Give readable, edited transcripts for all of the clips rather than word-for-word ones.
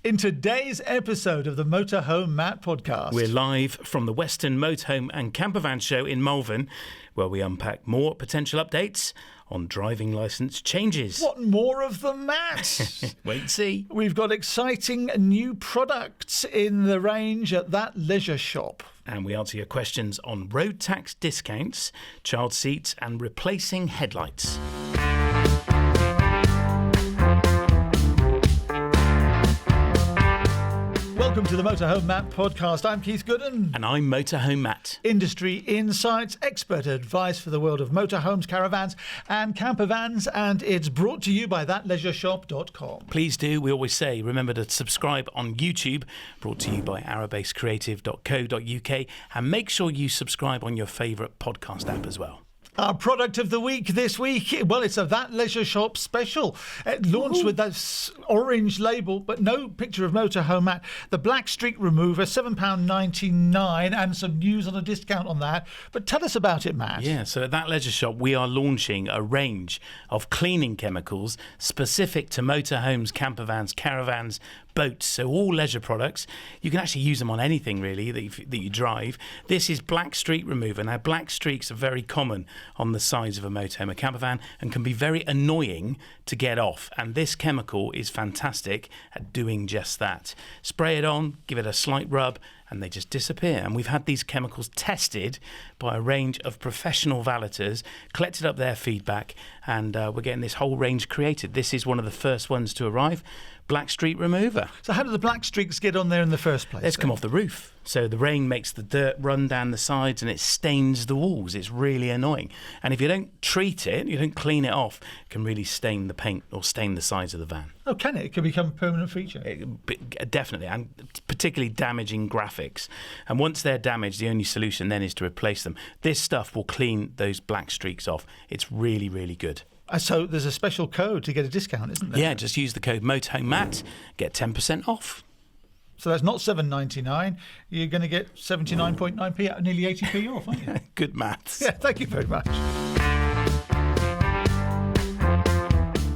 In today's episode of the Motorhome Matt podcast, we're live from the Western Motorhome and Campervan show in Malvern, where we unpack more potential updates on driving licence changes. What more of them, Matt? Wait and see. We've got exciting new products in the range at that leisure shop. And we answer your questions on road tax discounts, child seats and replacing headlights. Welcome to the Motorhome Matt podcast. I'm Keith Gooden. And I'm Motorhome Matt. Industry insights, expert advice for the world of motorhomes, caravans and campervans. And it's brought to you by thatleisureshop.com. Please do. We always say, remember to subscribe on YouTube. Brought to you by arabasecreative.co.uk. And make sure you subscribe on your favourite podcast app as well. Our product of the week this week, well, it's a That Leisure Shop special. It launched with that orange label, but no picture of Motorhome Matt. The Black Streak Remover, £7.99, and some news on a discount on that. But tell us about it, Matt. Yeah, so at That Leisure Shop, we are launching a range of cleaning chemicals specific to motorhomes, campervans, caravans, boats, so all leisure products. You can actually use them on anything really that you drive. This is Black Streak Remover. Now, black streaks are very common on the sides of a motorhome or campervan and can be very annoying to get off, and this chemical is fantastic at doing just that. Spray it on, give it a slight rub, and they just disappear. And we've had these chemicals tested by a range of professional valeters, collected up their feedback, and we're getting this whole range created. This is one of the first ones to arrive, Black Streak Remover. So how do the black streaks get on there in the first place? Let's come off the roof. So the rain makes the dirt run down the sides and it stains the walls. It's really annoying. And if you don't treat it, you don't clean it off, it can really stain the paint or stain the sides of the van. Oh, can it? It can become a permanent feature. Definitely, and particularly damaging graphics. And once they're damaged, the only solution then is to replace them. This stuff will clean those black streaks off. It's really, really good. So there's a special code to get a discount, isn't there? Yeah, just use the code Motorhome Matt, get 10% off. So that's not $7.99. You're going to get 79.9p, nearly 80p off, aren't you? Good maths. Yeah, thank you very much.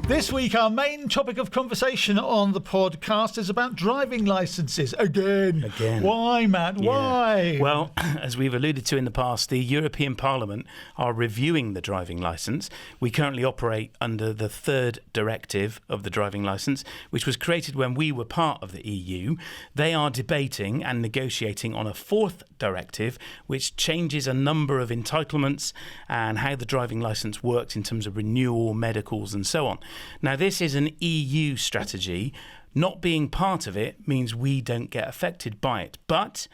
This week, our main topic of conversation on the podcast is about driving licences. Again. Why, Matt? Yeah. Why? Well, as we've alluded to in the past, the European Parliament are reviewing the driving licence. We currently operate under the third directive of the driving licence, which was created when we were part of the EU. They are debating and negotiating on a fourth directive, which changes a number of entitlements and how the driving licence works in terms of renewal, medicals and so on. Now, this is an EU strategy. Not being part of it means we don't get affected by it. But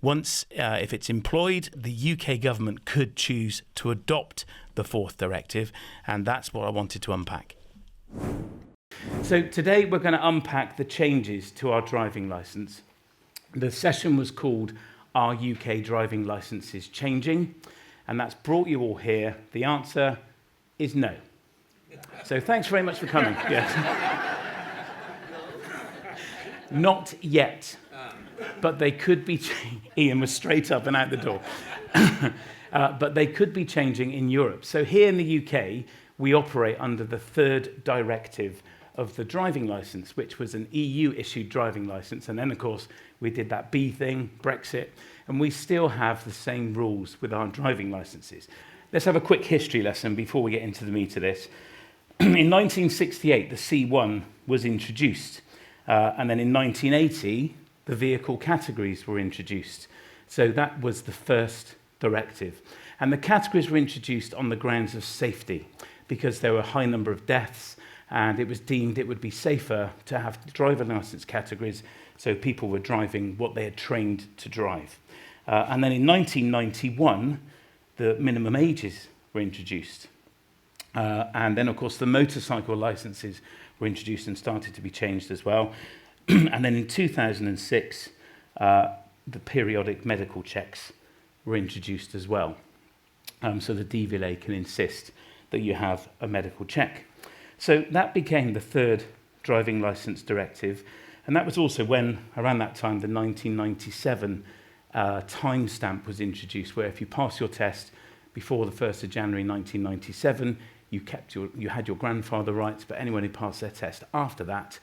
once, if it's employed, the UK government could choose to adopt the fourth directive, and that's what I wanted to unpack. So today we're going to unpack the changes to our driving licence. The session was called Are UK Driving Licences Changing? And that's brought you all here. The answer is no. So thanks very much for coming. Yes. Not yet, but they could be. Ian was straight up and out the door. But they could be changing in Europe. So here in the UK, we operate under the third directive of the driving licence, which was an EU-issued driving licence. And then, of course, we did that B thing, Brexit, and we still have the same rules with our driving licences. Let's have a quick history lesson before we get into the meat of this. In 1968, the C1 was introduced. And then in 1980, the vehicle categories were introduced. So that was the first directive. And the categories were introduced on the grounds of safety, because there were a high number of deaths, and it was deemed it would be safer to have driver licence categories so people were driving what they had trained to drive. And then in 1991, the minimum ages were introduced. And then, of course, the motorcycle licences were introduced and started to be changed as well. And then in 2006, the periodic medical checks were introduced as well. So the DVLA can insist that you have a medical check. So that became the third driving licence directive. And that was also when, around that time, the 1997 timestamp was introduced, where if you pass your test before the 1st of January 1997, you had your grandfather rights, but anyone who passed their test after that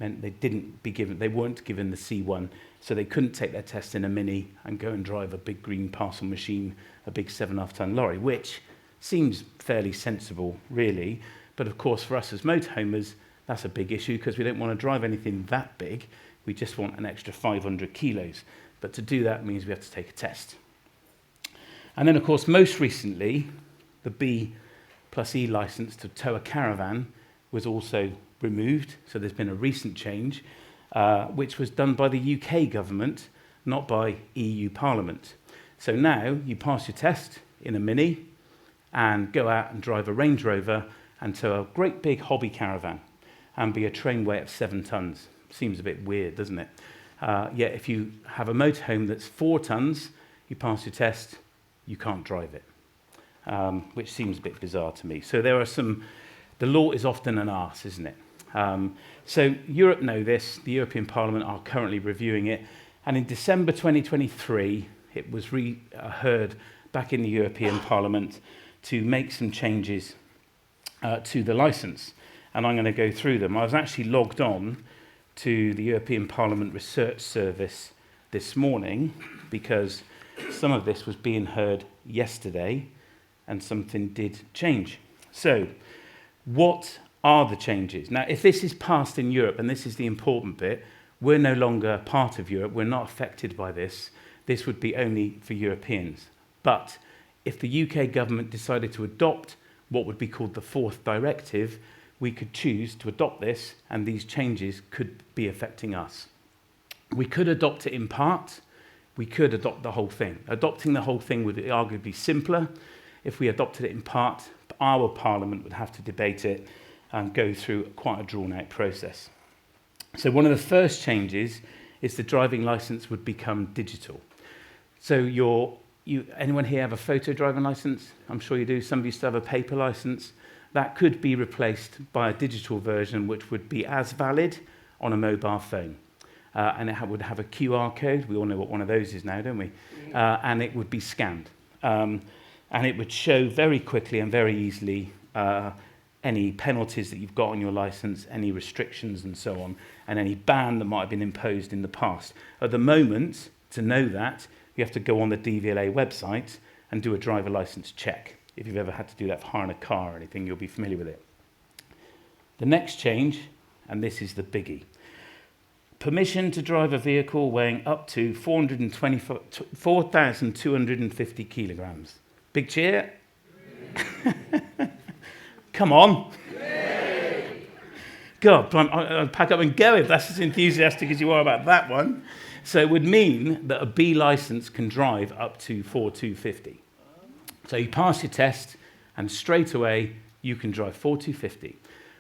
meant they weren't given the C1, so they couldn't take their test in a Mini and go and drive a big green parcel machine, a big 7.5-ton lorry, which seems fairly sensible, really. But of course, for us as motorhomers, that's a big issue because we don't want to drive anything that big. We just want an extra 500 kilos. But to do that means we have to take a test. And then, of course, most recently, the B plus E license to tow a caravan was also removed. So there's been a recent change, which was done by the UK government, not by EU Parliament. So now you pass your test in a Mini and go out and drive a Range Rover and tow a great big hobby caravan and be a train weight of 7 tons. Seems a bit weird, doesn't it? Yet if you have a motorhome that's 4 tons, you pass your test, you can't drive it, which seems a bit bizarre to me. So there are the law is often an arse, isn't it? So Europe know this, the European Parliament are currently reviewing it, and in December 2023, it was heard back in the European Parliament to make some changes to the licence. And I'm going to go through them. I was actually logged on to the European Parliament Research Service this morning because some of this was being heard yesterday and something did change. So, what are the changes? Now, if this is passed in Europe, and this is the important bit, we're no longer part of Europe, we're not affected by this. This would be only for Europeans. But if the UK government decided to adopt what would be called the 4th directive, we could choose to adopt this, and these changes could be affecting us. We could adopt it in part, we could adopt the whole thing. Adopting the whole thing would be arguably simpler. If we adopted it in part, our Parliament would have to debate it and go through quite a drawn-out process. So one of the first changes is the driving licence would become digital. So anyone here have a photo driving licence? I'm sure you do. Some of you still have a paper licence. That could be replaced by a digital version which would be as valid on a mobile phone. And it would have a QR code. We all know what one of those is now, don't we? And it would be scanned. And it would show very quickly and very easily any penalties that you've got on your licence, any restrictions and so on, and any ban that might have been imposed in the past. At the moment, to know that, you have to go on the DVLA website and do a driver licence check. If you've ever had to do that for hiring a car or anything, you'll be familiar with it. The next change, and this is the biggie. Permission to drive a vehicle weighing up to 4,250 kilograms. Big cheer. Come on. God, I'll pack up and go if that's as enthusiastic as you are about that one. So it would mean that a B licence can drive up to 4,250. So you pass your test, and straight away you can drive 4,250.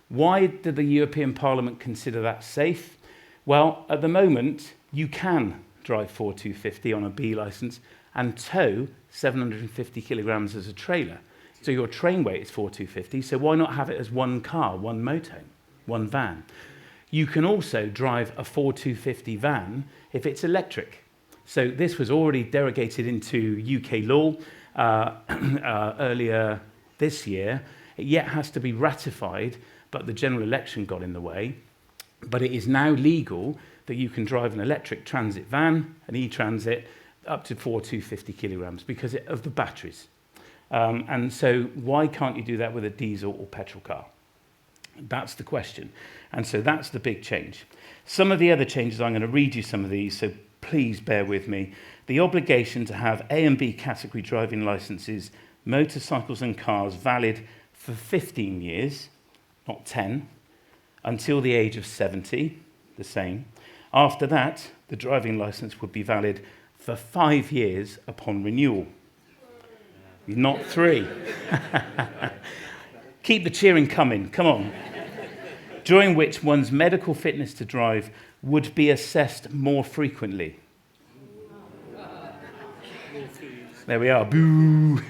Why did the European Parliament consider that safe? Well, at the moment, you can drive 4,250 on a B licence and tow 750 kilograms as a trailer. So your train weight is 4,250, so why not have it as one car, one motorhome, one van? You can also drive a 4,250 van if it's electric. So this was already derogated into UK law earlier this year. It yet has to be ratified, but the general election got in the way. But it is now legal that you can drive an electric transit van, an e-transit, up to 4,250 kilograms because of the batteries. And so why can't you do that with a diesel or petrol car? That's the question. And so that's the big change. Some of the other changes, I'm going to read you some of these, so please bear with me. The obligation to have A and B category driving licenses, motorcycles and cars valid for 15 years, not 10, until the age of 70, the same. After that, the driving licence would be valid for 5 years upon renewal, not 3. Keep the cheering coming, come on. During which one's medical fitness to drive would be assessed more frequently. There we are, boo.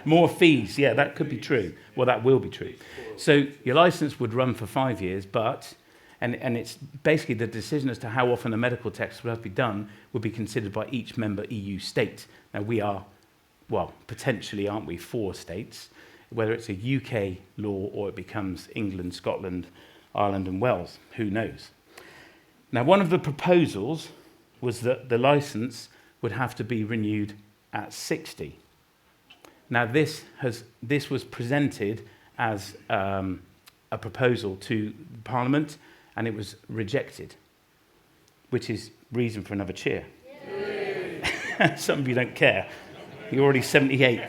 More fees, yeah, that could be true. Well, that will be true. So your licence would run for 5 years, but, and it's basically the decision as to how often a medical test would have to be done would be considered by each member EU state. Now we are, well, potentially, aren't we, 4 states, whether it's a UK law or it becomes England, Scotland, Ireland and Wales, who knows? Now, one of the proposals was that the licence would have to be renewed at 60. Now, this was presented as a proposal to Parliament, and it was rejected, which is reason for another cheer. Some of you don't care. You're already 78.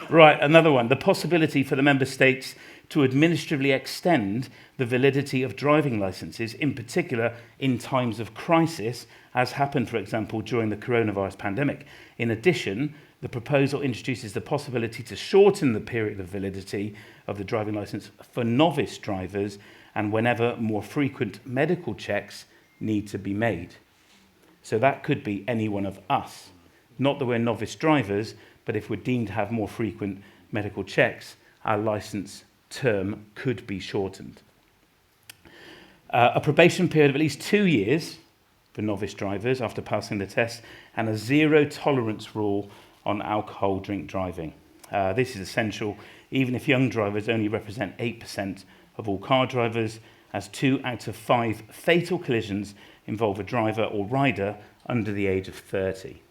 Right, another one. The possibility for the member states to administratively extend the validity of driving licences, in particular in times of crisis, as happened, for example, during the coronavirus pandemic. In addition, the proposal introduces the possibility to shorten the period of validity of the driving licence for novice drivers and whenever more frequent medical checks need to be made. So that could be any one of us. Not that we're novice drivers, but if we're deemed to have more frequent medical checks, our licence term could be shortened. A probation period of at least 2 years for novice drivers after passing the test, and a zero tolerance rule on alcohol drink driving. This is essential, even if young drivers only represent 8% of all car drivers, as 2 out of 5 fatal collisions involve a driver or rider under the age of 30.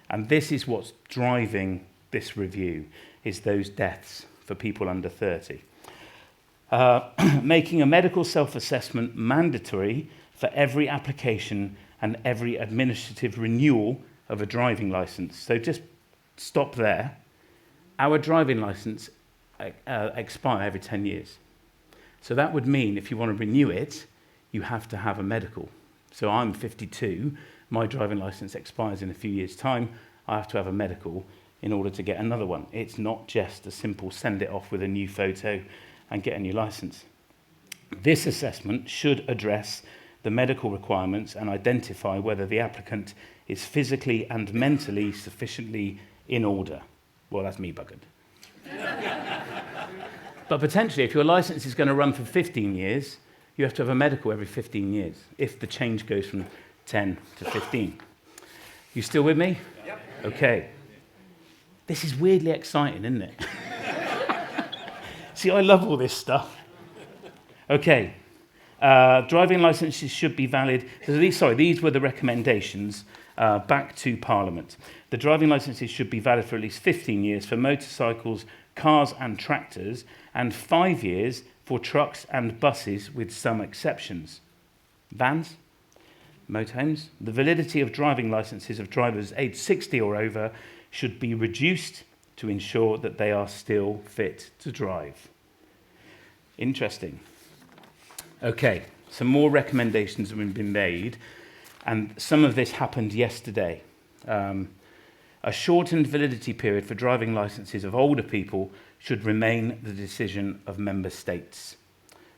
And this is what's driving this review, is those deaths for people under 30. Making a medical self-assessment mandatory for every application and every administrative renewal of a driving licence. So just stop there. Our driving licence expire every 10 years. So that would mean if you want to renew it, you have to have a medical. So I'm 52, my driving licence expires in a few years' time, I have to have a medical in order to get another one. It's not just a simple send it off with a new photo and get a new licence. This assessment should address the medical requirements and identify whether the applicant is physically and mentally sufficiently in order. Well, that's me buggered. But potentially, if your licence is going to run for 15 years, you have to have a medical every 15 years, if the change goes from 10 to 15. You still with me? Yep. Okay. This is weirdly exciting, isn't it? See, I love all this stuff. Okay. Driving licences should be valid. These were the recommendations back to Parliament. The driving licences should be valid for at least 15 years for motorcycles, cars and tractors, and 5 years for trucks and buses, with some exceptions. Vans, motorhomes. The validity of driving licences of drivers aged 60 or over should be reduced to ensure that they are still fit to drive. Interesting. Okay, some more recommendations have been made, and some of this happened yesterday. A shortened validity period for driving licences of older people should remain the decision of member states.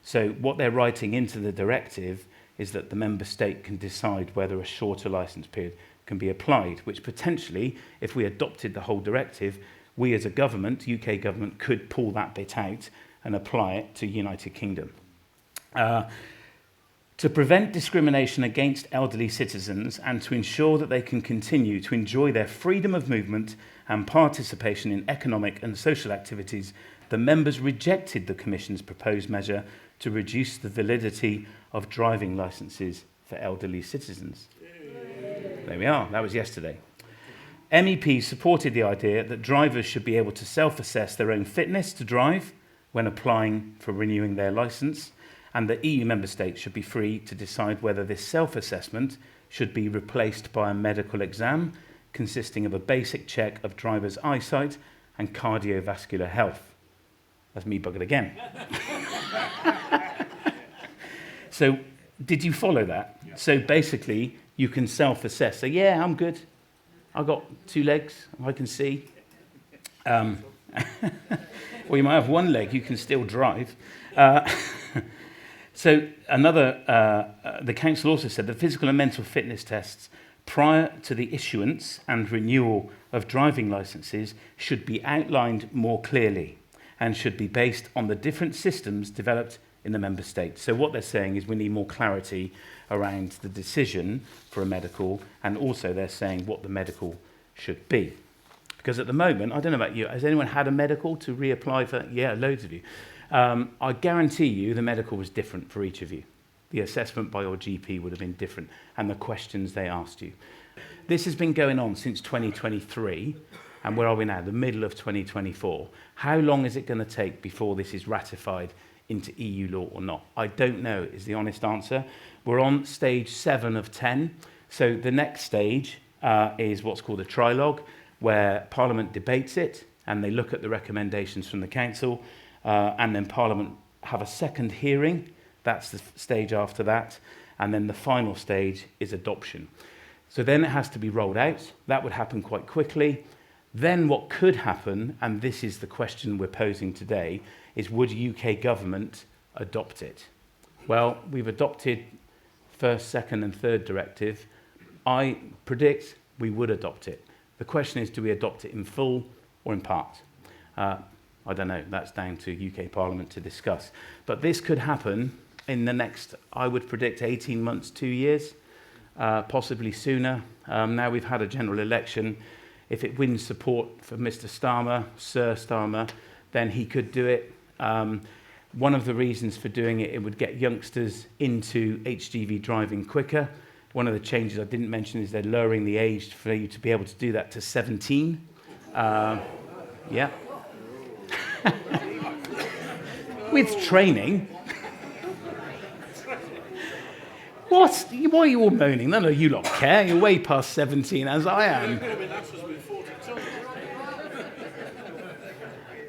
So what they're writing into the directive is that the member state can decide whether a shorter licence period can be applied, which potentially, if we adopted the whole directive, we as a government, UK government, could pull that bit out and apply it to United Kingdom. To prevent discrimination against elderly citizens and to ensure that they can continue to enjoy their freedom of movement and participation in economic and social activities, the members rejected the Commission's proposed measure to reduce the validity of driving licences for elderly citizens. There we are, that was yesterday. MEPs supported the idea that drivers should be able to self-assess their own fitness to drive when applying for renewing their licence, and that EU member states should be free to decide whether this self-assessment should be replaced by a medical exam consisting of a basic check of drivers' eyesight and cardiovascular health. That's me buggered again. So, did you follow that? Yeah. So basically, you can self-assess. So, yeah, I'm good. I've got 2 legs, I can see. Well, you might have 1 leg, you can still drive. So the council also said that physical and mental fitness tests prior to the issuance and renewal of driving licences should be outlined more clearly and should be based on the different systems developed in the member states. So what they're saying is we need more clarity around the decision for a medical, and also they're saying what the medical should be. Because at the moment, I don't know about you, has anyone had a medical to reapply for? Yeah, loads of you. I guarantee you the medical was different for each of you. The assessment by your GP would have been different, and the questions they asked you. This has been going on since 2023, and where are we now? The middle of 2024. How long is it going to take before this is ratified into EU law or not? I don't know, is the honest answer. We're on stage 7 of 10. So the next stage is what's called a trilogue, where Parliament debates it, and they look at the recommendations from the Council, and then Parliament have a second hearing. That's the stage after that. And then the final stage is adoption. So then it has to be rolled out. That would happen quite quickly. Then what could happen, and this is the question we're posing today, is would UK government adopt it? Well, we've adopted first, second and third directive. I predict we would adopt it. The question is, do we adopt it in full or in part? I don't know. That's down to UK Parliament to discuss. But this could happen in the next, I would predict, 18 months, 2 years, possibly sooner. Now we've had a general election. If it wins support for Mr. Starmer, Sir Starmer, then he could do it. One of the reasons for doing it, it would get youngsters into HGV driving quicker. One of the changes I didn't mention is they're lowering the age for you to be able to do that to 17. Yeah. With training. What? Why are you all moaning? None of you lot care. You're way past 17 as I am.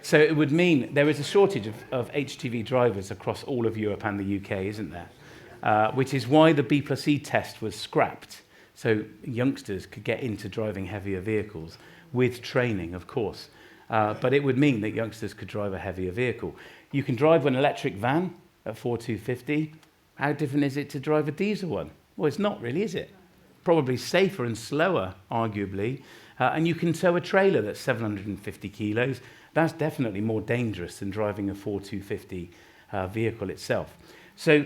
So it would mean there is a shortage of HGV drivers across all of Europe and the UK, isn't there? Which is why the B+E test was scrapped. So youngsters could get into driving heavier vehicles with training, of course. But it would mean that youngsters could drive a heavier vehicle. You can drive an electric van at 4,250. How different is it to drive a diesel one? Well, it's not really, is it? Probably safer and slower, arguably. And you can tow a trailer that's 750 kilos. That's definitely more dangerous than driving a 4,250 vehicle itself. So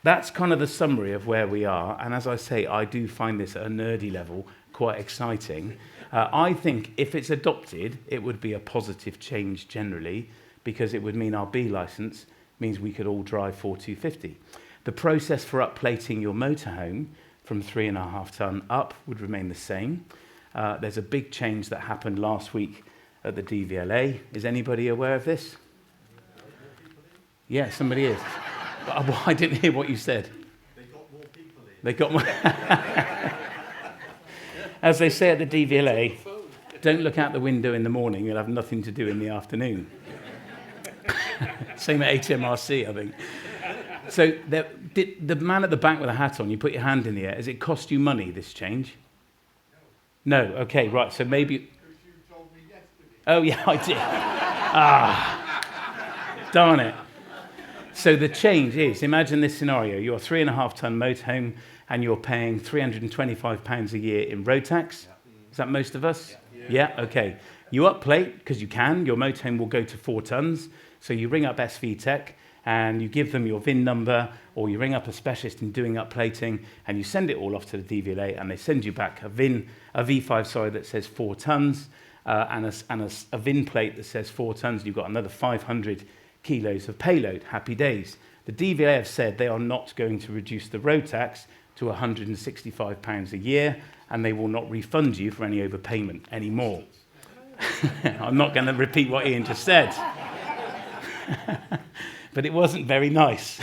that's kind of the summary of where we are. And as I say, I do find this at a nerdy level quite exciting. I think if it's adopted, it would be a positive change generally, because it would mean our B licence means we could all drive 4,250. The process for upplating your motorhome from 3.5 tonne up would remain the same. There's a big change that happened last week at the DVLA. Is anybody aware of this? Yeah, somebody is. I didn't hear what you said. They got more people in. They got more. As they say at the DVLA, don't look out the window in the morning, you'll have nothing to do in the afternoon. Same at HMRC, I think. So the man at the back with a hat on, you put your hand in the air. Has it cost you money, this change? No. Okay, right. So maybe. Because you told me yesterday. Oh, yeah, I did. Darn it. So the change is, imagine this scenario. You're a 3.5 tonne motorhome and you're paying £325 a year in road tax. Is that most of us? Yeah, okay. You upplate, because you can. Your motorhome will go to 4 tonnes. So you ring up SV Tech and you give them your VIN number, or you ring up a specialist in doing upplating, and you send it all off to the DVLA, and they send you back a V5, that says 4 tonnes, and a VIN plate that says 4 tonnes. You've got another 500 kilos of payload. Happy days. The DVLA have said they are not going to reduce the road tax to £165 a year, and they will not refund you for any overpayment anymore. I'm not going to repeat what Ian just said. But it wasn't very nice.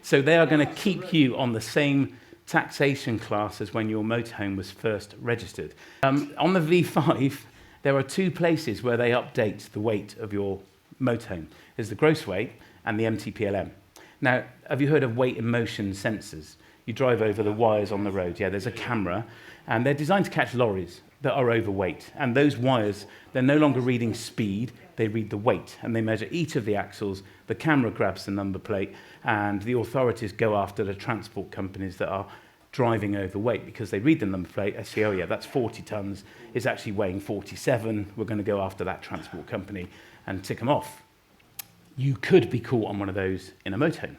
So they are going to keep you on the same taxation class as when your motorhome was first registered. On the V5, there are 2 places where they update the weight of your motorhome. There's the gross weight and the MTPLM. Now, have you heard of weight and motion sensors? You drive over the wires on the road. Yeah, there's a camera, and they're designed to catch lorries that are overweight. And those wires, they're no longer reading speed, they read the weight, and they measure each of the axles. The camera grabs the number plate, and the authorities go after the transport companies that are driving overweight, because they read the number plate, they say, oh yeah, that's 40 tonnes, it's actually weighing 47, we're going to go after that transport company and tick them off. You could be caught on one of those in a motorhome.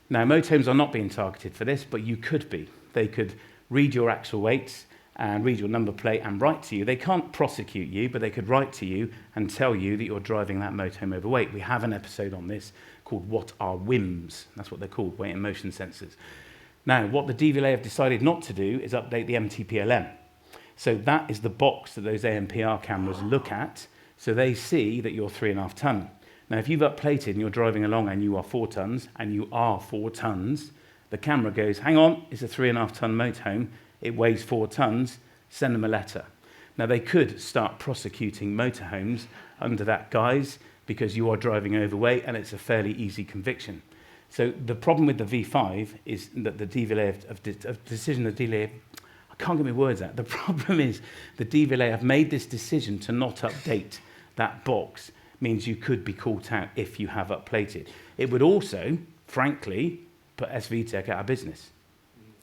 Now, motorhomes are not being targeted for this, but you could be. They could read your axle weights, and read your number plate and write to you. They can't prosecute you, but they could write to you and tell you that you're driving that motorhome overweight. We have an episode on this called What Are WIMS? That's what they're called, weight and motion sensors. Now, what the DVLA have decided not to do is update the MTPLM. So that is the box that those ANPR cameras look at, so they see that you're 3.5 tonne. Now, if you've upplated and you're driving along and you are 4 tonnes, and you are 4 tonnes, the camera goes, hang on, it's a 3.5 tonne motorhome, it weighs 4 tonnes, send them a letter. Now, they could start prosecuting motorhomes under that guise because you are driving overweight and it's a fairly easy conviction. So the problem with the V5 is that the DVLA I can't get my words out. The problem is the DVLA have made this decision to not update that box. Means you could be caught out if you have upplated. It would also, frankly, put SVTech out of business.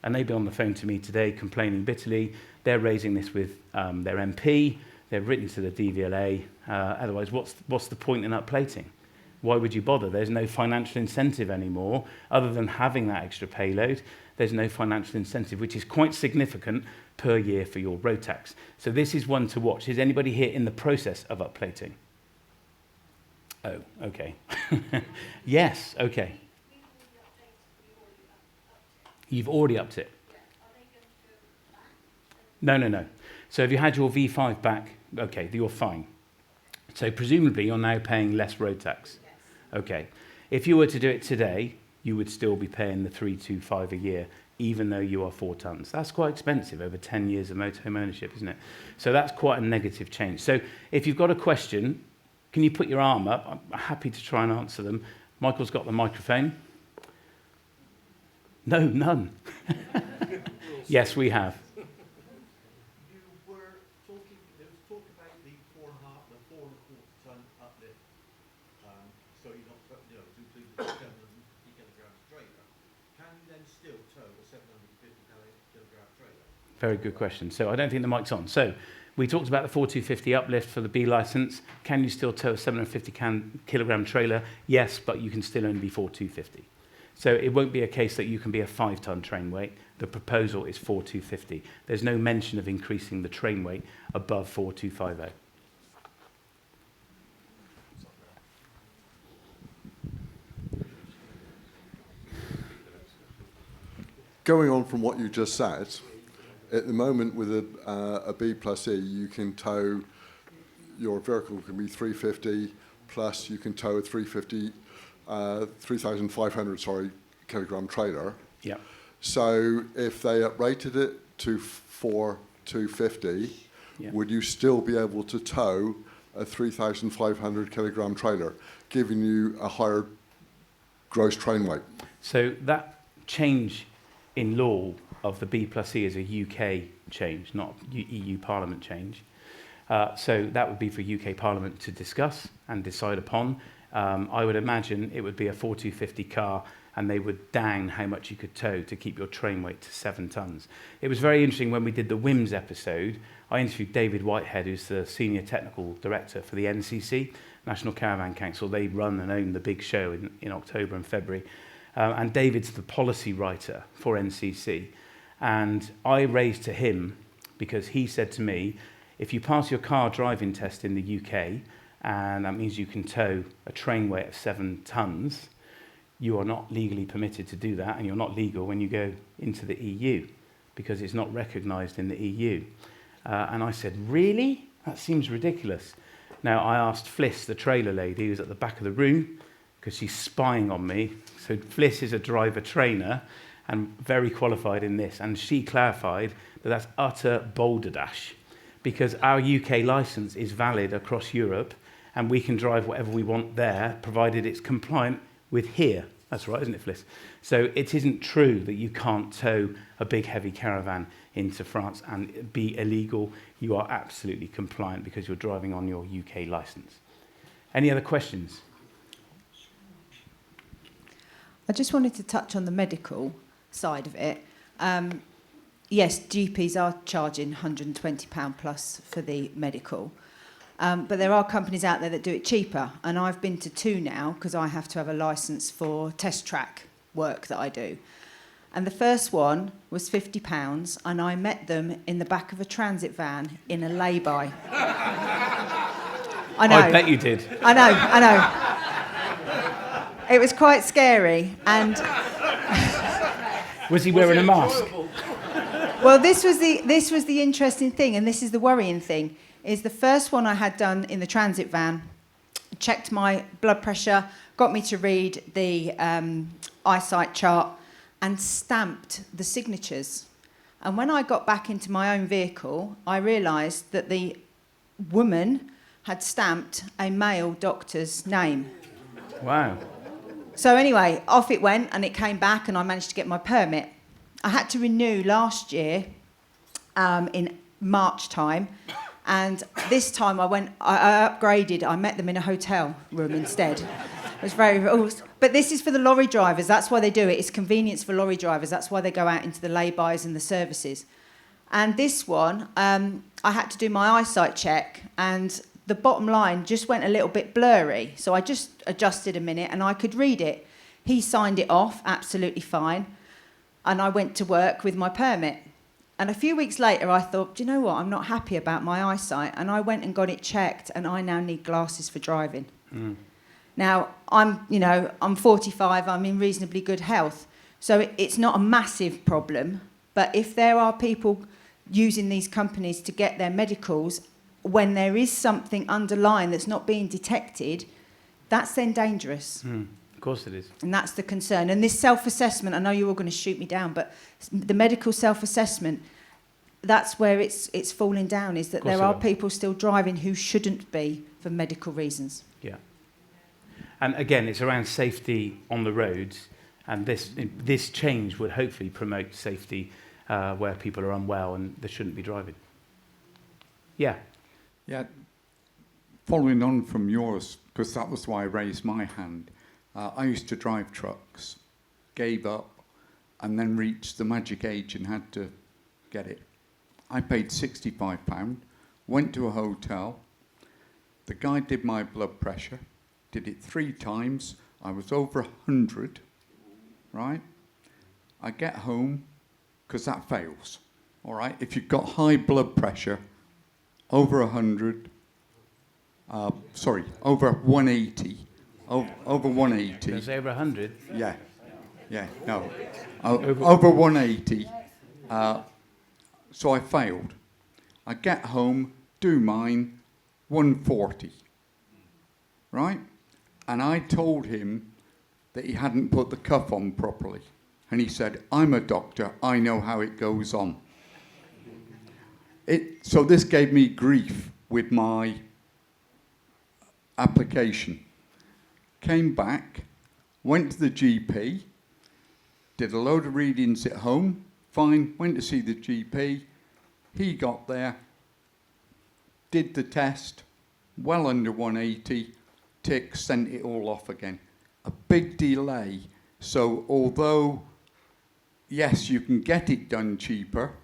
And they've been on the phone to me today complaining bitterly. They're raising this with their MP. They've written to the DVLA. Otherwise, what's the point in upplating? Why would you bother? There's no financial incentive anymore, other than having that extra payload. There's no financial incentive, which is quite significant per year for your road tax. So this is one to watch. Is anybody here in the process of upplating? Oh, okay. Yes, okay. You've already upped it. No. So if you had your V5 back, okay, you're fine. So presumably you're now paying less road tax. Okay. If you were to do it today, you would still be paying the 325 a year, even though you are 4 tonnes. That's quite expensive over 10 years of motorhome ownership, isn't it? So that's quite a negative change. So if you've got a question, can you put your arm up? I'm happy to try and answer them. Michael's got the microphone. No, none. Yes, we have. You were talking, there was talk about the 4.5, the 4.25 tonne uplift. So you're not, to include the 750 kilograms trailer. Can you then still tow a 750 kilogram trailer? Very good question. So I don't think the mic's on. So we talked about the 4250 uplift for the B licence. Can you still tow a 750 kilogram trailer? Yes, but you can still only be 4250. So it won't be a case that you can be a 5 tonne train weight. The proposal is 4250. There's no mention of increasing the train weight above 4250. Going on from what you just said, at the moment with a B plus E, you can tow, your vehicle can be 350 plus you can tow a 3,500 kilogram trailer. Yeah. So if they uprated it to 4,250, Yeah. would you still be able to tow a 3,500 kilogram trailer, giving you a higher gross train weight? So that change in law of the B plus E is a UK change, not EU Parliament change. So that would be for UK Parliament to discuss and decide upon. I would imagine it would be a 4250 car and they would down how much you could tow to keep your train weight to 7 tonnes. It was very interesting when we did the WIMS episode. I interviewed David Whitehead, who's the Senior Technical Director for the NCC, National Caravan Council. They run and own the big show in October and February. And David's the policy writer for NCC. And I raised to him, because he said to me, if you pass your car driving test in the UK, and that means you can tow a train weight of 7 tonnes, you are not legally permitted to do that, and you're not legal when you go into the EU, because it's not recognised in the EU. And I said, really? That seems ridiculous. Now, I asked Fliss, the trailer lady, who's at the back of the room, because she's spying on me. So Fliss is a driver trainer and very qualified in this, and she clarified that that's utter balderdash, because our UK licence is valid across Europe, and we can drive whatever we want there, provided it's compliant with here. That's right, isn't it, Fliss? So it isn't true that you can't tow a big heavy caravan into France and be illegal. You are absolutely compliant because you're driving on your UK licence. Any other questions? I just wanted to touch on the medical side of it. Yes, GPs are charging £120 plus for the medical. But there are companies out there that do it cheaper. And I've been to 2 now because I have to have a licence for test track work that I do. And the first one was £50, and I met them in the back of a transit van in a lay-by. I know. I bet you did. I know. It was quite scary, and Was he wearing a mask? well, this was the interesting thing, and this is the worrying thing. Is the first one I had done in the transit van, checked my blood pressure, got me to read the eyesight chart, and stamped the signatures. And when I got back into my own vehicle, I realised that the woman had stamped a male doctor's name. Wow. So anyway, off it went, and it came back, and I managed to get my permit. I had to renew last year in March time, and this time I upgraded. I met them in a hotel room instead. It was but this is for the lorry drivers. That's why they do it. It's convenience for lorry drivers. That's why they go out into the lay-bys and the services. And this one, I had to do my eyesight check, and the bottom line just went a little bit blurry. So I just adjusted a minute, and I could read it. He signed it off, absolutely fine. And I went to work with my permit. And a few weeks later, I thought, do you know what? I'm not happy about my eyesight. And I went and got it checked, and I now need glasses for driving. Mm. Now, I'm 45, I'm in reasonably good health. So it's not a massive problem. But if there are people using these companies to get their medicals, when there is something underlying that's not being detected, that's then dangerous. Mm. Of course it is. And that's the concern. And this self-assessment, I know you're all going to shoot me down, but the medical self-assessment, that's where it's falling down, is that there are people still driving who shouldn't be for medical reasons. Yeah. And again, it's around safety on the roads, and this change would hopefully promote safety where people are unwell and they shouldn't be driving. Yeah. Yeah. Following on from yours, because that was why I raised my hand, I used to drive trucks, gave up, and then reached the magic age and had to get it. I paid £65, went to a hotel. The guy did my blood pressure, did it 3 times. I was over 100, right? I get home, because that fails, all right? If you've got high blood pressure, over 100, over 180, over 180. It's over 100? Yeah, no. Over 180. So I failed. I get home, do mine, 140. Right? And I told him that he hadn't put the cuff on properly. And he said, I'm a doctor, I know how it goes on. So this gave me grief with my application. Came back, went to the GP, did a load of readings at home, fine, went to see the GP. He got there, did the test, well under 180, tick, sent it all off again. A big delay. So although, yes, you can get it done cheaper,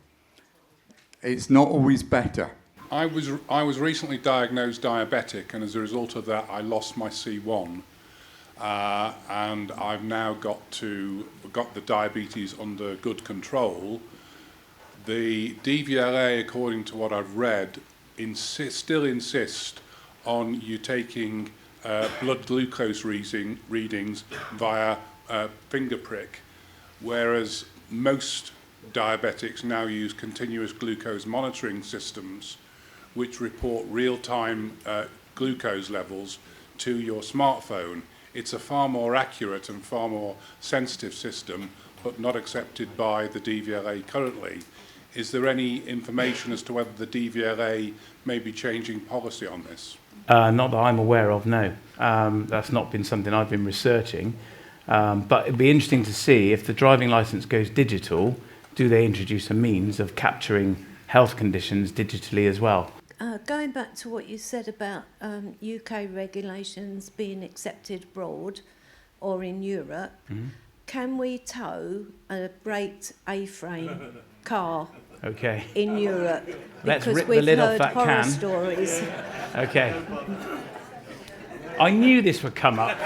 it's not always better. I was recently diagnosed diabetic, and as a result of that, I lost my C1. And I've now got the diabetes under good control. The DVLA, according to what I've read, still insist on you taking blood glucose readings via finger prick, whereas most diabetics now use continuous glucose monitoring systems, which report real-time glucose levels to your smartphone. It's a far more accurate and far more sensitive system, but not accepted by the DVLA currently. Is there any information as to whether the DVLA may be changing policy on this? Not that I'm aware of, no. That's not been something I've been researching. But it'd be interesting to see if the driving licence goes digital, do they introduce a means of capturing health conditions digitally as well? Going back to what you said about UK regulations being accepted abroad or in Europe, can we tow a braked A-frame car in Europe? Let's because rip we've the lid off heard that horror can. stories. Okay. I knew this would come up.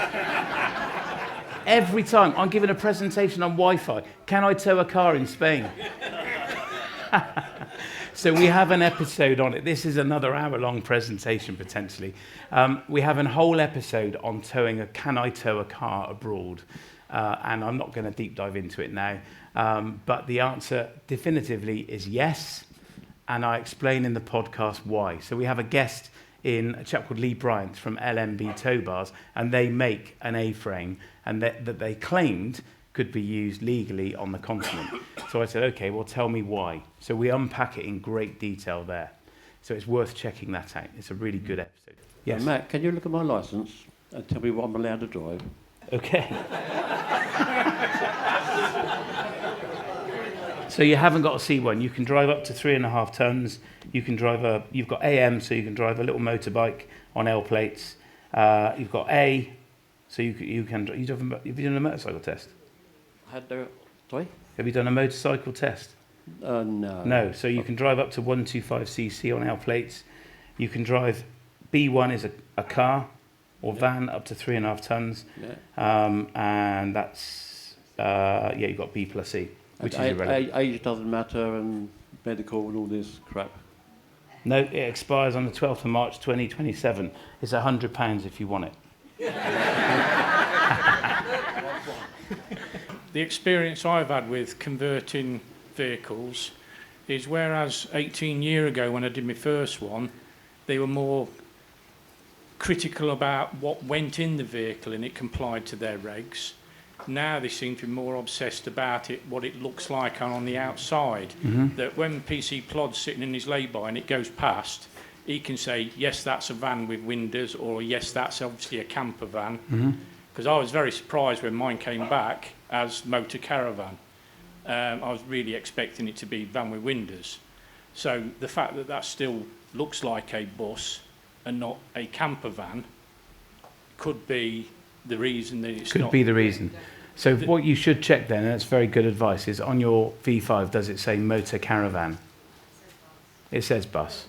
Every time I'm giving a presentation on Wi-Fi, can I tow a car in Spain? So we have an episode on it. This is another hour-long presentation, potentially. We have a whole episode on can I tow a car abroad? And I'm not going to deep dive into it now. But the answer definitively is yes. And I explain in the podcast why. So we have a guest a chap called Lee Bryant from LMB Tow Bars, and they make an A-frame and that they claimed could be used legally on the continent. So I said, okay, well, tell me why. So we unpack it in great detail there. So it's worth checking that out. It's a really good episode. Yes. Matt, can you look at my licence and tell me what I'm allowed to drive? Okay. So you haven't got a C1. You can drive up to 3.5 tons. You can drive you've got AM, so you can drive a little motorbike on L plates. You've got A, so have you done a motorcycle test? Sorry? Have you done a motorcycle test? No. No, so you can drive up to 125cc on L plates. You can drive, B1 is a car or van up to 3.5 tons. Yeah. And that's, you've got B plus E, which is irrelevant. Age doesn't matter and medical and all this crap. No, it expires on the 12th of March 2027. It's £100 if you want it. The experience I've had with converting vehicles is whereas 18 years ago when I did my first one, they were more critical about what went in the vehicle and it complied to their regs. Now they seem to be more obsessed about it, what it looks like on the outside. Mm-hmm. That when PC Plod's sitting in his lay-by and it goes past, he can say, yes, that's a van with windows, or yes, that's obviously a camper van. Because I was very surprised when mine came back as motor caravan. I was really expecting it to be van with windows. So the fact that that still looks like a bus and not a camper van could be the reason that it's not. Could be the reason. So what you should check then, and that's very good advice, is on your V5, does it say motor caravan? It says bus.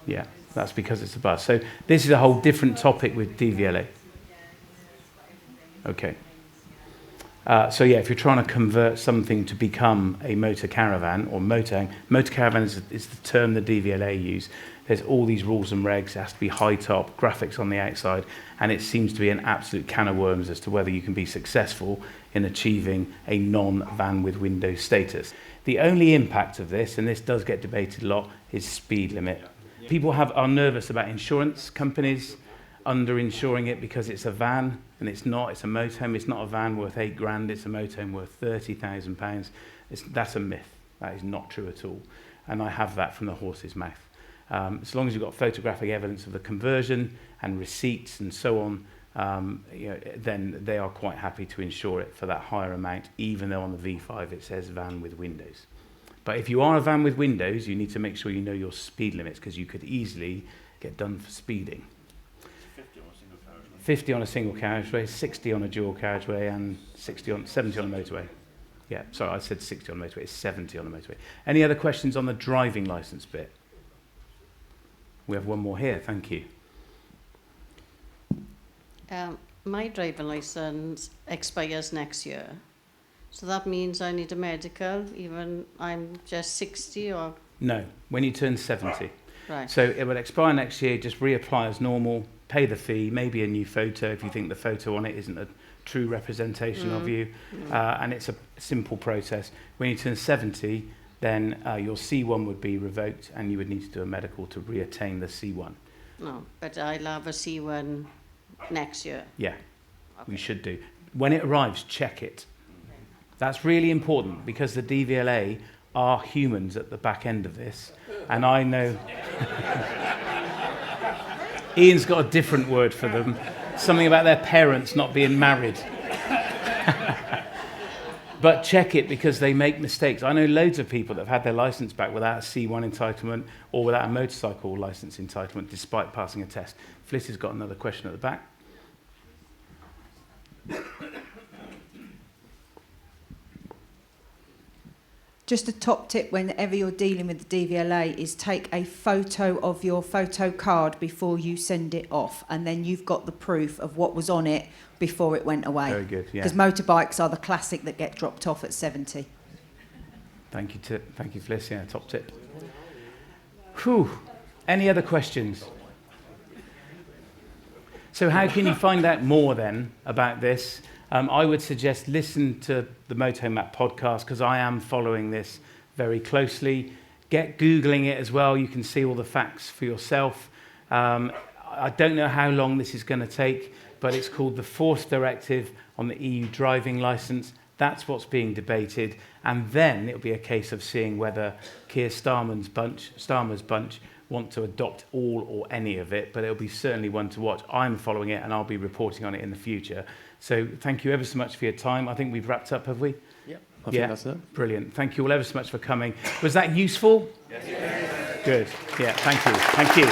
Yeah, that's because it's a bus. So this is a whole different topic with DVLA. Okay. So yeah, if you're trying to convert something to become a motor caravan or motor caravan is the term the DVLA use. There's all these rules and regs. It has to be high top, graphics on the outside, and it seems to be an absolute can of worms as to whether you can be successful in achieving a non-van with windows status. The only impact of this, and this does get debated a lot, is speed limit. People are nervous about insurance companies under-insuring it because it's a van, and it's not. It's a motorhome. It's not a van worth £8,000. It's a motorhome worth £30,000. That's a myth. That is not true at all. And I have that from the horse's mouth. As long as you've got photographic evidence of the conversion and receipts and so on, then they are quite happy to insure it for that higher amount, even though on the V5 it says van with windows. But if you are a van with windows, you need to make sure you know your speed limits, because you could easily get done for speeding. 50 on a single carriageway, 60 on a dual carriageway, and 70 on a motorway. Yeah, sorry, I said 60 on a motorway. It's 70 on a motorway. Any other questions on the driving licence bit? We have one more here. Thank you. My driving licence expires next year. So that means I need a medical, even I'm just 60 or... No, when you turn 70. Right. So it will expire next year, just reapply as normal, pay the fee, maybe a new photo if you think the photo on it isn't a true representation of you. And it's a simple process. When you turn 70, then your C1 would be revoked and you would need to do a medical to reattain the C1. No, but I'll have a C1 next year. Yeah, we should do. When it arrives, check it. That's really important because the DVLA are humans at the back end of this. And I know... Ian's got a different word for them. Something about their parents not being married. But check it because they make mistakes. I know loads of people that have had their licence back without a C1 entitlement or without a motorcycle licence entitlement despite passing a test. Fliss has got another question at the back. Just a top tip whenever you're dealing with the DVLA is take a photo of your photo card before you send it off, and then you've got the proof of what was on it before it went away. Very good, yeah. Because motorbikes are the classic that get dropped off at 70. Thank you, Fliss. Yeah, top tip. Whew. Any other questions? So how can you find out more then about this? I would suggest listen to the Motorhome Matt podcast, because I am following this very closely. Get Googling it as well. You can see all the facts for yourself. I don't know how long this is going to take, but it's called the Fourth Directive on the EU driving licence. That's what's being debated. And then it'll be a case of seeing whether Keir Starmer's bunch want to adopt all or any of it, but it'll be certainly one to watch. I'm following it, and I'll be reporting on it in the future. So thank you ever so much for your time. I think we've wrapped up, have we? Yep. I think that's it. Brilliant. Thank you all ever so much for coming. Was that useful? Yes. Good. Yeah, thank you. Thank you.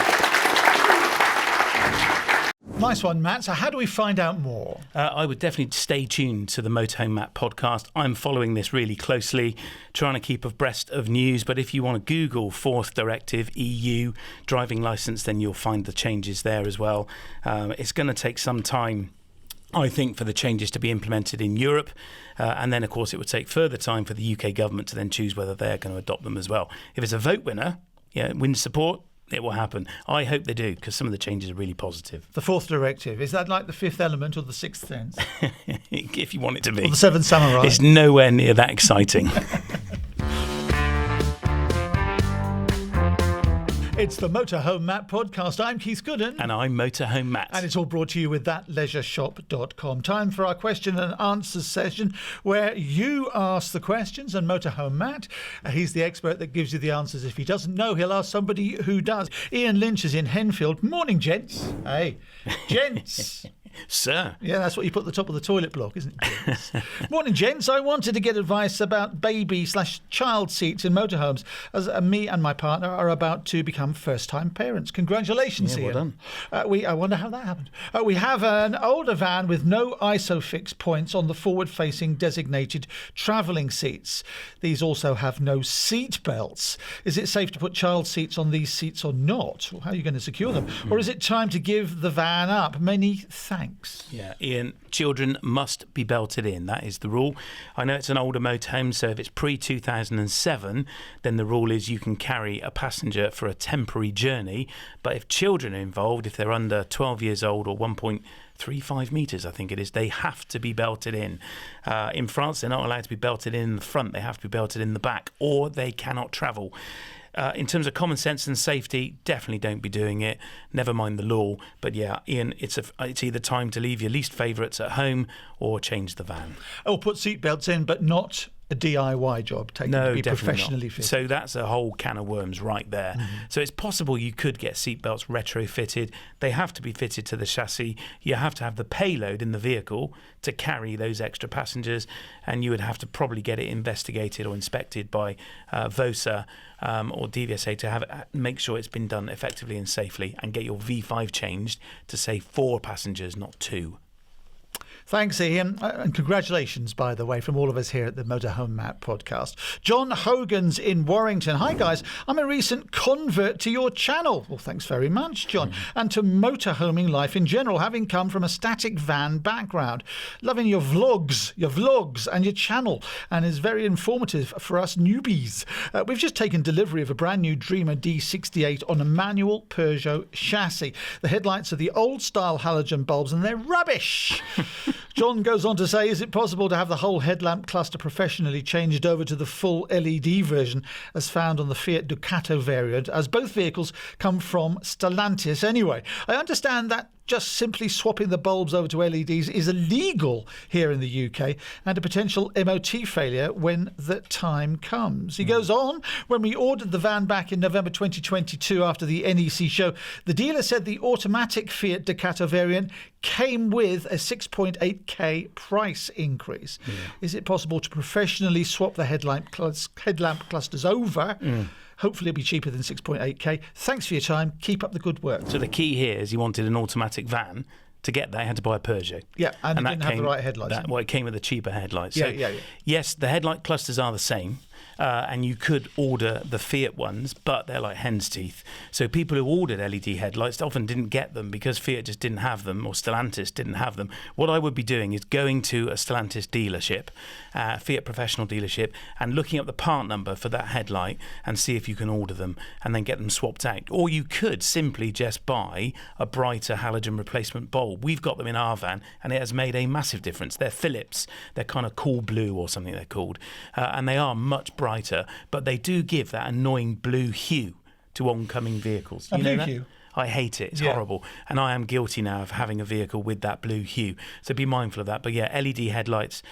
Nice one, Matt. So how do we find out more? I would definitely stay tuned to the Motorhome Matt podcast. I'm following this really closely, trying to keep abreast of news. But if you want to Google Fourth Directive EU driving licence, then you'll find the changes there as well. It's going to take some time, I think, for the changes to be implemented in Europe. And then, of course, it would take further time for the UK government to then choose whether they're going to adopt them as well. If it's a vote winner, wins support, it will happen. I hope they do, because some of the changes are really positive. The Fourth Directive, is that like the Fifth Element or the Sixth Sense? If you want it to be. Or the Seven Samurai? It's nowhere near that exciting. It's the Motorhome Matt podcast. I'm Keith Gooden. And I'm Motorhome Matt. And it's all brought to you with thatleisureshop.com. Time for our question and answers session, where you ask the questions and Motorhome Matt, he's the expert that gives you the answers. If he doesn't know, he'll ask somebody who does. Ian Lynch is in Henfield. Morning, gents. Hey, gents. Sir. Yeah, that's what you put at the top of the toilet block, isn't it? Morning, gents. I wanted to get advice about baby/child seats in motorhomes, as me and my partner are about to become first-time parents. Congratulations, yeah, Ian. Well done. I wonder how that happened. We have an older van with no ISOFIX points on the forward-facing designated travelling seats. These also have no seat belts. Is it safe to put child seats on these seats or not? Or how are you going to secure them? Or is it time to give the van up? Many thanks. Yeah, Ian, children must be belted in. That is the rule. I know it's an older motorhome, so if it's pre-2007, then the rule is you can carry a passenger for a temporary journey. But if children are involved, if they're under 12 years old or 1.35 metres, I think it is, they have to be belted in. In France, they're not allowed to be belted in the front. They have to be belted in the back, or they cannot travel. In terms of common sense and safety, definitely don't be doing it. Never mind the law. But yeah, Ian, it's either time to leave your least favourites at home or change the van. Or put seatbelts in, but not a DIY job, taken to be professionally fitted. So that's a whole can of worms right there. Mm-hmm. So it's possible you could get seatbelts retrofitted. They have to be fitted to the chassis. You have to have the payload in the vehicle to carry those extra passengers, and you would have to probably get it investigated or inspected by VOSA or DVSA to make sure it's been done effectively and safely, and get your V5 changed to say 4 passengers, not 2. Thanks, Ian. And congratulations, by the way, from all of us here at the Motorhome Matt podcast. John Hogan's in Warrington. Hi, guys. I'm a recent convert to your channel. Well, thanks very much, John. And to motorhoming life in general, having come from a static van background. Loving your vlogs and your channel. And is very informative for us newbies. We've just taken delivery of a brand new Dreamer D68 on a manual Peugeot chassis. The headlights are the old-style halogen bulbs, and they're rubbish. John goes on to say, is it possible to have the whole headlamp cluster professionally changed over to the full LED version as found on the Fiat Ducato variant, as both vehicles come from Stellantis anyway? I understand that just simply swapping the bulbs over to LEDs is illegal here in the UK, and a potential MOT failure when the time comes. He goes on, when we ordered the van back in November 2022 after the NEC show, the dealer said the automatic Fiat Ducato variant came with a 6.8k price increase. Yeah. Is it possible to professionally swap the headlamp clusters over? Hopefully it'll be cheaper than 6.8k. Thanks for your time. Keep up the good work. So the key here is you wanted an automatic van. To get that, you had to buy a Peugeot. Yeah, and it didn't have the right headlights. It came with the cheaper headlights. Yeah. Yes, the headlight clusters are the same. and you could order the Fiat ones, but they're like hen's teeth. So people who ordered LED headlights often didn't get them because Fiat just didn't have them, or Stellantis didn't have them. What I would be doing is going to a Stellantis dealership, Fiat professional dealership, and looking up the part number for that headlight and see if you can order them and then get them swapped out. Or you could simply just buy a brighter halogen replacement bulb. We've got them in our van, and it has made a massive difference. They're Philips. They're kind of cool blue or something they're called, and they are much brighter, but they do give that annoying blue hue to oncoming vehicles. You know that? Hue? I hate it. It's horrible. And I am guilty now of having a vehicle with that blue hue. So be mindful of that. But yeah, LED headlights,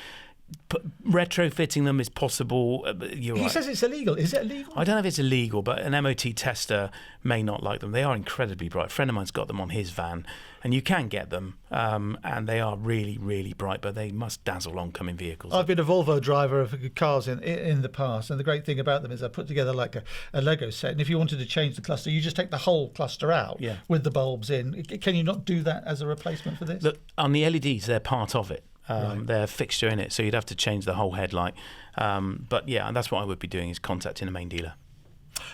retrofitting them is possible. You're right. He says it's illegal. Is it illegal? I don't know if it's illegal, but an MOT tester may not like them. They are incredibly bright. A friend of mine's got them on his van, and you can get them, and they are really, really bright, but they must dazzle oncoming vehicles. I've been a Volvo driver of cars in the past, and the great thing about them is I put together like a Lego set, and if you wanted to change the cluster, you just take the whole cluster out with the bulbs in. Can you not do that as a replacement for this? Look, on the LEDs, they're part of it. They're a fixture in it, so you'd have to change the whole headlight. But yeah, and that's what I would be doing, is contacting a main dealer.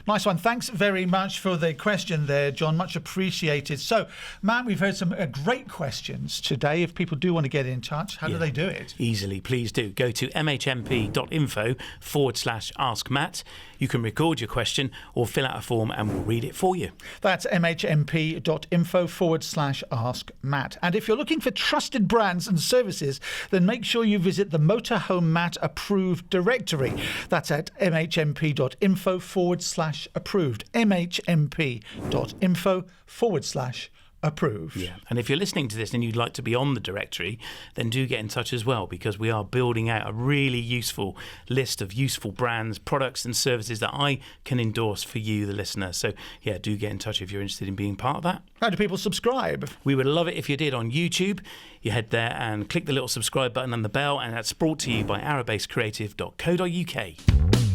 Nice one. Thanks very much for the question there, John. Much appreciated. So, Matt, we've heard some great questions today. If people do want to get in touch, how do they do it? Easily, please do. Go to mhmp.info/ask Matt. You can record your question or fill out a form and we'll read it for you. That's mhmp.info/ask Matt. And if you're looking for trusted brands and services, then make sure you visit the Motorhome Matt approved directory. That's at mhmp.info/approved. mhmp.info/approved. Yeah. And if you're listening to this and you'd like to be on the directory, then do get in touch as well, because we are building out a really useful list of useful brands, products and services that I can endorse for you, the listener. So yeah, do get in touch if you're interested in being part of that. How do people subscribe? We would love it if you did on YouTube. You head there and click the little subscribe button and the bell, and that's brought to you by arabasecreative.co.uk.